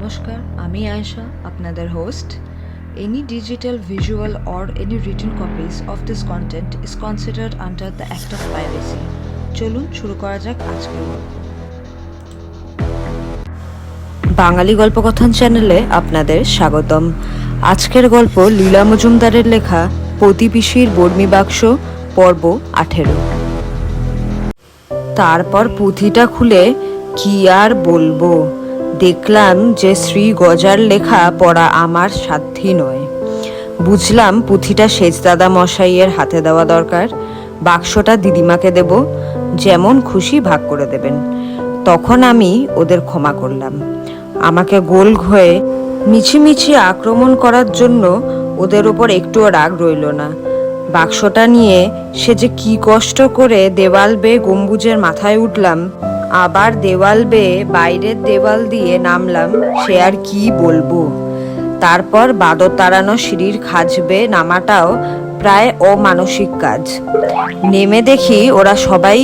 নমস্কার, আমি আয়েশা, আপনাদের host. Any digital, visual, or any written copies of this content is considered under the Act of Piracy. চলুন শুরু করা যাক আজকের গল্প। বাঙালি গল্পকথন চ্যানেলে আপনাদের স্বাগতম। আজকের গল্প লীলা মজুমদারের লেখা প্রতিপিসির বর্মি বাক্স, পর্ব 18। তারপর পুঁথিটা খুলে কি আর বলবো, দেখলাম যে শ্রী গজার লেখা পড়া আমার সাধ্যি নয়। বুঝলাম পুঁথিটা সেজদাদা মশাইয়ের হাতে দেওয়া দরকার, বাক্সটা দিদিমাকে দেব, যেমন খুশি ভাগ করে দেবেন। তখন আমি ওদের ক্ষমা করলাম। আমাকে গোল হয়ে মিছিমিছি আক্রমণ করার জন্য ওদের ওপর একটুও রাগ রইল না। বাক্সটা নিয়ে সে যে কি কষ্ট করে দেওয়াল বেয়ে গম্বুজের মাথায় উঠলাম, আবার দেওয়াল বেয়ে বাইরের দেওয়াল দিয়ে নামলাম, সে আর কি বলবো। তারপর বাদর তাড়ানো সিঁড়ির খাঁজ বেয়ে নামাটাও প্রায় অমানসিক কাজ। নেমে দেখি ওরা সবাই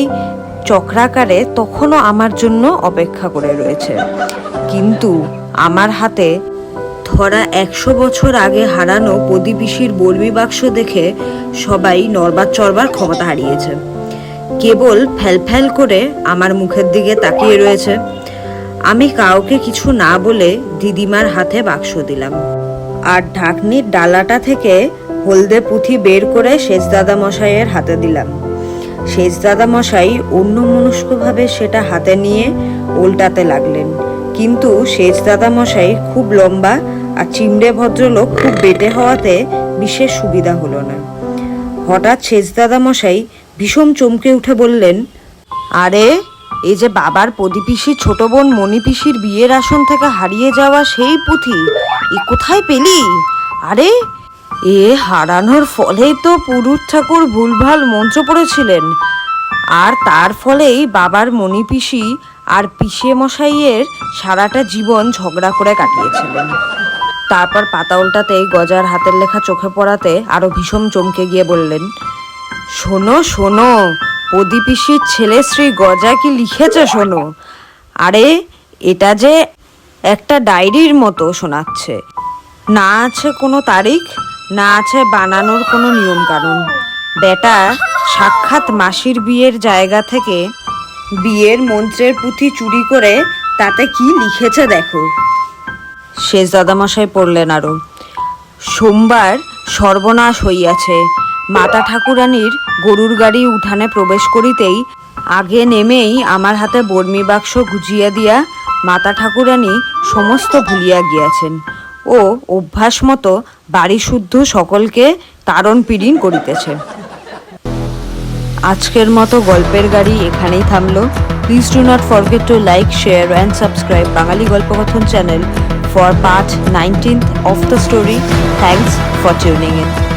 চক্রাকারে তখনও আমার জন্য অপেক্ষা করে রয়েছে। কিন্তু আমার হাতে ধরা 100 বছর আগে হারানো প্রতিপিসির বর্মি বাক্স দেখে সবাই নড়বার চড়বার ক্ষমতা হারিয়েছে। কেবল ফ্যাল করে আমার মুখের দিকে তাকিয়ে রয়েছে। আমি কাউকে কিছু না বলে দিদিমার হাতে বাক্স দিলাম, আর ঢাকনির ডালাটা থেকে হলদে পুঁথি বের করে সেজদাদা মশাইয়ের হাতে দিলাম। সেজদাদা মশাই অন্যমনস্কভাবে সেটা হাতে নিয়ে উল্টাতে লাগলেন। কিন্তু সেজদাদা মশাই খুব লম্বা আর চিমড়ে ভদ্রলোক খুব বেটে হওয়াতে বিশেষ সুবিধা হলো না। হঠাৎ সেজদাদা মশাই ভীষণ চমকে উঠে বললেন, আরে এই যে বাবার প্রতিপিসির ছোট বোন মণিপিসির বিয়ের আসন থেকে হারিয়ে যাওয়া সেই পুঁথি, এ কোথায় পেলি? আরে এ হারানোর ফলেই তো পুরুত ঠাকুর ভুলভাল মন্ত্র পড়েছিলেন, আর তার ফলেই বাবার মণিপিসি আর পিসে মশাইয়ের সারাটা জীবন ঝগড়া করে কাটিয়েছিলেন। তারপর পাতা উল্টাতেই গজার হাতের লেখা চোখে পড়াতে আরো ভীষণ চমকে গিয়ে বললেন, শোনো শোনো, প্রদীপিসির ছেলে শ্রী গজা কি লিখেছে শোনো। আরে এটা যে একটা ডায়েরির মতো শোনাচ্ছে, না আছে কোনো তারিখ, না আছে বানানোর কোনো নিয়ম কানুন। বেটা সাক্ষাৎ মাসির বিয়ের জায়গা থেকে বিয়ের মন্ত্রের পুঁথি চুরি করে তাতে কি লিখেছে দেখো। সেজদাদামশাই পড়লেন আরো, সোমবার সর্বনাশ হইয়াছে। মাতা ঠাকুরানীর গরুর গাড়ি উঠানে প্রবেশ করিতেই আগে নেমেই আমার হাতে বর্মি বাক্স গুজিয়া দিয়া মাতা ঠাকুরানী সমস্ত ভুলিয়া গিয়াছেন ও অভ্যাস মতো বাড়ি শুদ্ধ সকলকে তাড়ন পীড়ন করিতেছে। আজকের মতো গল্পের গাড়ি এখানেই থামলো। Please do not forget to like, share and subscribe Bangali Galpakathan channel for part 19th of the story. Thanks for tuning in.